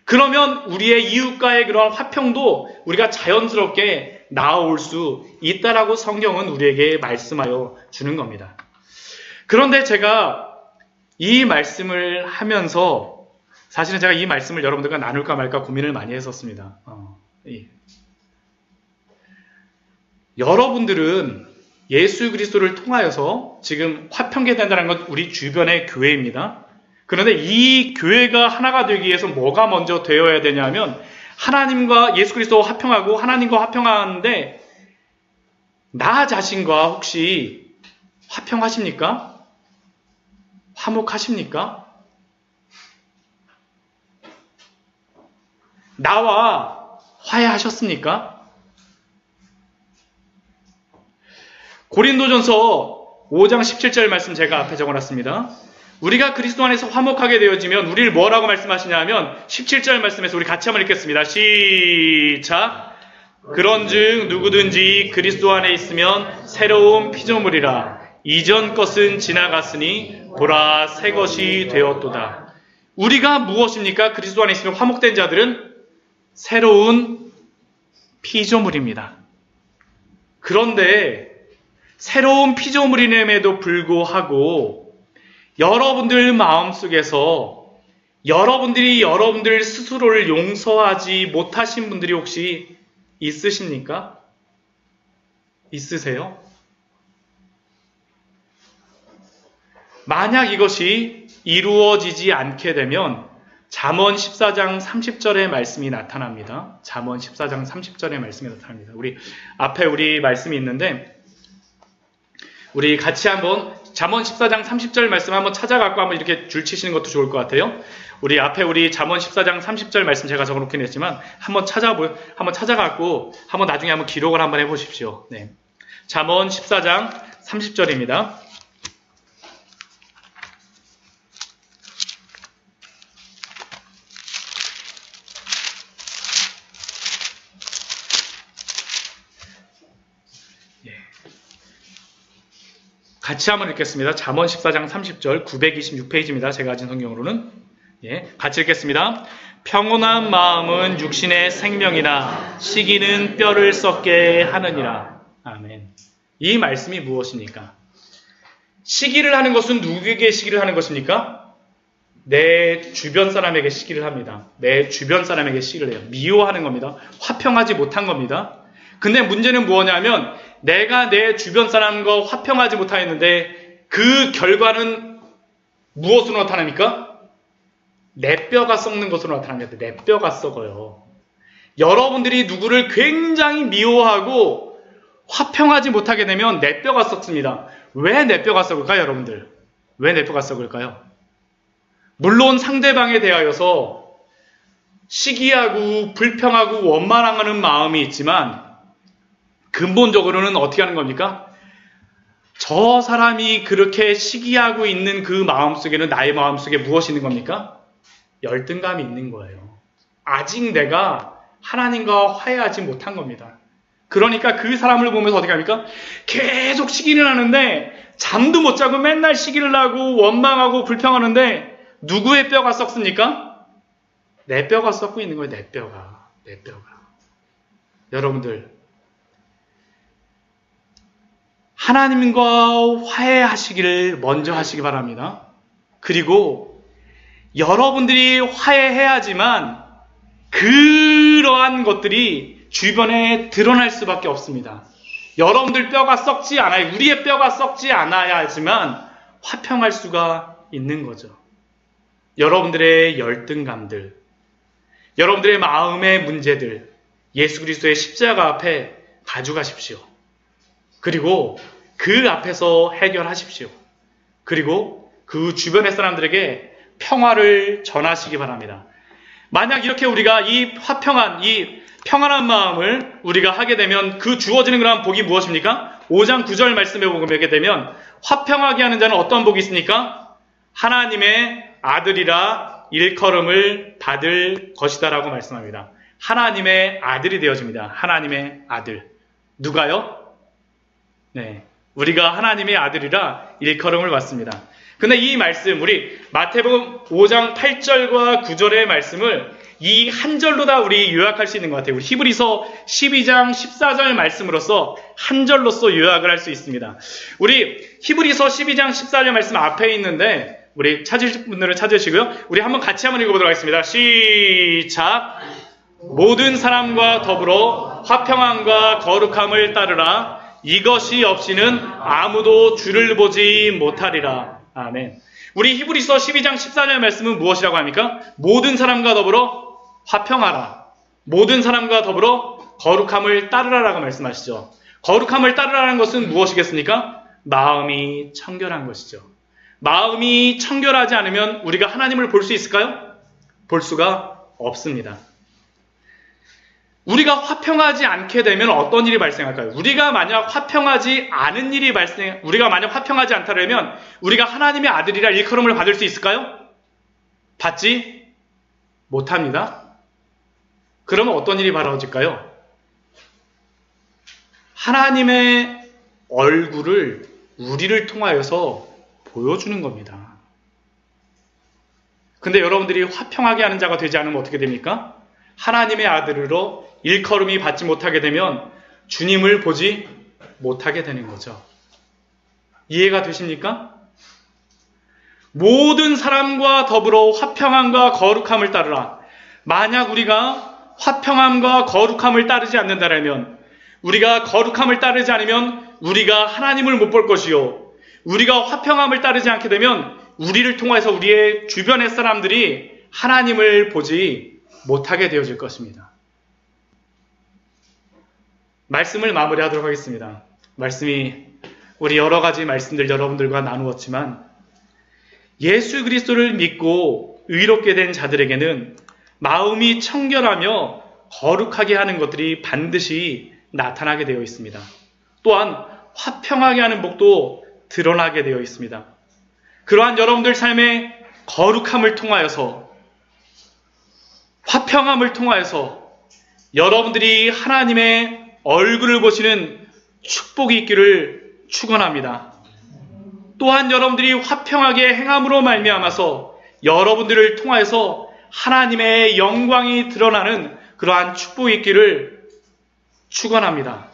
그러면 우리의 이웃과의 그런 화평도 우리가 자연스럽게 나올 수 있다라고 성경은 우리에게 말씀하여 주는 겁니다. 그런데 제가 이 말씀을 하면서 사실은 제가 이 말씀을 여러분들과 나눌까 말까 고민을 많이 했었습니다. 여러분들은 예수 그리스도를 통하여서 지금 화평케 된다는 건 우리 주변의 교회입니다. 그런데 이 교회가 하나가 되기 위해서 뭐가 먼저 되어야 되냐면 하나님과 예수 그리스도와 화평하고 하나님과 화평하는데 나 자신과 혹시 화평하십니까? 화목하십니까? 나와 화해하셨습니까? 고린도전서 5장 17절 말씀 제가 앞에 적어놨습니다. 우리가 그리스도 안에서 화목하게 되어지면 우리를 뭐라고 말씀하시냐면 17절 말씀에서 우리 같이 한번 읽겠습니다. 시작! 그런즉 누구든지 그리스도 안에 있으면 새로운 피조물이라. 이전 것은 지나갔으니 보라 새 것이 되었도다. 우리가 무엇입니까? 그리스도 안에 있으면 화목된 자들은 새로운 피조물입니다. 그런데 새로운 피조물임에도 불구하고 여러분들 마음속에서 여러분들이 여러분들 스스로를 용서하지 못하신 분들이 혹시 있으십니까? 있으세요? 만약 이것이 이루어지지 않게 되면 잠언 14장 30절의 말씀이 나타납니다. 잠언 14장 30절의 말씀이 나타납니다. 우리 앞에 우리 말씀이 있는데 우리 같이 한번 잠언 14장 30절 말씀 한번 찾아갖고 한번 이렇게 줄 치시는 것도 좋을 것 같아요. 우리 앞에 우리 잠언 14장 30절 말씀 제가 적어놓긴 했지만 한번 찾아갖고 한번 나중에 한번 기록을 한번 해보십시오. 네. 잠언 14장 30절입니다. 같이 한번 읽겠습니다. 잠언 14장 30절 926페이지입니다. 제가 가진 성경으로는. 같이 읽겠습니다. 평온한 마음은 육신의 생명이나 시기는 뼈를 썩게 하느니라. 아멘. 이 말씀이 무엇입니까? 시기를 하는 것은 누구에게 시기를 하는 것입니까? 내 주변 사람에게 시기를 합니다. 내 주변 사람에게 시기를 해요. 미워하는 겁니다. 화평하지 못한 겁니다. 근데 문제는 뭐냐면 내가 내 주변 사람과 화평하지 못하였는데 그 결과는 무엇으로 나타납니까? 내 뼈가 썩는 것으로 나타납니다. 내 뼈가 썩어요. 여러분들이 누구를 굉장히 미워하고 화평하지 못하게 되면 내 뼈가 썩습니다. 왜 내 뼈가 썩을까요, 여러분들? 왜 내 뼈가 썩을까요? 물론 상대방에 대하여서 시기하고 불평하고 원망하는 마음이 있지만 근본적으로는 어떻게 하는 겁니까? 저 사람이 그렇게 시기하고 있는 그 마음속에는 나의 마음속에 무엇이 있는 겁니까? 열등감이 있는 거예요. 아직 내가 하나님과 화해하지 못한 겁니다. 그러니까 그 사람을 보면서 어떻게 합니까? 계속 시기를 하는데 잠도 못 자고 맨날 시기를 하고 원망하고 불평하는데 누구의 뼈가 썩습니까? 내 뼈가 썩고 있는 거예요. 내 뼈가. 여러분들 하나님과 화해하시기를 먼저 하시기 바랍니다. 그리고 여러분들이 화해해야지만 그러한 것들이 주변에 드러날 수밖에 없습니다. 여러분들 뼈가 썩지 않아요. 우리의 뼈가 썩지 않아야지만 화평할 수가 있는 거죠. 여러분들의 열등감들, 여러분들의 마음의 문제들 예수 그리스도의 십자가 앞에 가져가십시오. 그리고 그 앞에서 해결하십시오. 그리고 그 주변의 사람들에게 평화를 전하시기 바랍니다. 만약 이렇게 우리가 이 화평한, 이 평안한 마음을 우리가 하게 되면 그 주어지는 그런 복이 무엇입니까? 5장 9절 말씀에 보게 되면 화평하게 하는 자는 어떤 복이 있습니까? 하나님의 아들이라 일컬음을 받을 것이다라고 말씀합니다. 하나님의 아들이 되어집니다. 하나님의 아들. 누가요? 네, 우리가 하나님의 아들이라 일컬음을 받습니다. 근데 이 말씀, 우리 마태복음 5장 8절과 9절의 말씀을 이 한 절로 다 우리 요약할 수 있는 것 같아요. 우리 히브리서 12장 14절 말씀으로서 한 절로서 요약을 할 수 있습니다. 우리 히브리서 12장 14절 말씀 앞에 있는데 우리 찾으실 분들은 찾으시고요. 우리 한번 같이 한번 읽어보도록 하겠습니다. 시작! 모든 사람과 더불어 화평함과 거룩함을 따르라. 이것이 없이는 아무도 주를 보지 못하리라. 아멘. 우리 히브리서 12장 14절 말씀은 무엇이라고 합니까? 모든 사람과 더불어 화평하라. 모든 사람과 더불어 거룩함을 따르라라고 말씀하시죠. 거룩함을 따르라는 것은 무엇이겠습니까? 마음이 청결한 것이죠. 마음이 청결하지 않으면 우리가 하나님을 볼 수 있을까요? 볼 수가 없습니다. 우리가 화평하지 않게 되면 어떤 일이 발생할까요? 우리가 만약 화평하지 않다면 우리가 하나님의 아들이라 일컬음을 받을 수 있을까요? 받지 못합니다. 그러면 어떤 일이 벌어질까요? 하나님의 얼굴을 우리를 통하여서 보여주는 겁니다. 근데 여러분들이 화평하게 하는 자가 되지 않으면 어떻게 됩니까? 하나님의 아들으로 일컬음이 받지 못하게 되면 주님을 보지 못하게 되는 거죠. 이해가 되십니까? 모든 사람과 더불어 화평함과 거룩함을 따르라. 만약 우리가 화평함과 거룩함을 따르지 않는다면, 우리가 거룩함을 따르지 않으면 우리가 하나님을 못 볼 것이요, 우리가 화평함을 따르지 않게 되면 우리를 통해서 우리의 주변의 사람들이 하나님을 보지 못하게 되어질 것입니다. 말씀을 마무리하도록 하겠습니다. 말씀이 우리 여러 가지 말씀들 여러분들과 나누었지만 예수 그리스도를 믿고 의롭게 된 자들에게는 마음이 청결하며 거룩하게 하는 것들이 반드시 나타나게 되어 있습니다. 또한 화평하게 하는 복도 드러나게 되어 있습니다. 그러한 여러분들 삶의 거룩함을 통하여서, 화평함을 통하여서 여러분들이 하나님의 얼굴을 보시는 축복이 있기를 축원합니다. 또한 여러분들이 화평하게 행함으로 말미암아서 여러분들을 통하여서 하나님의 영광이 드러나는 그러한 축복이 있기를 축원합니다.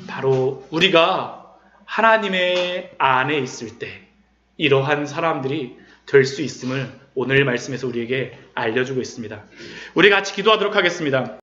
바로 우리가 하나님의 안에 있을 때 이러한 사람들이 될 수 있음을 오늘 말씀에서 우리에게 알려주고 있습니다. 우리 같이 기도하도록 하겠습니다.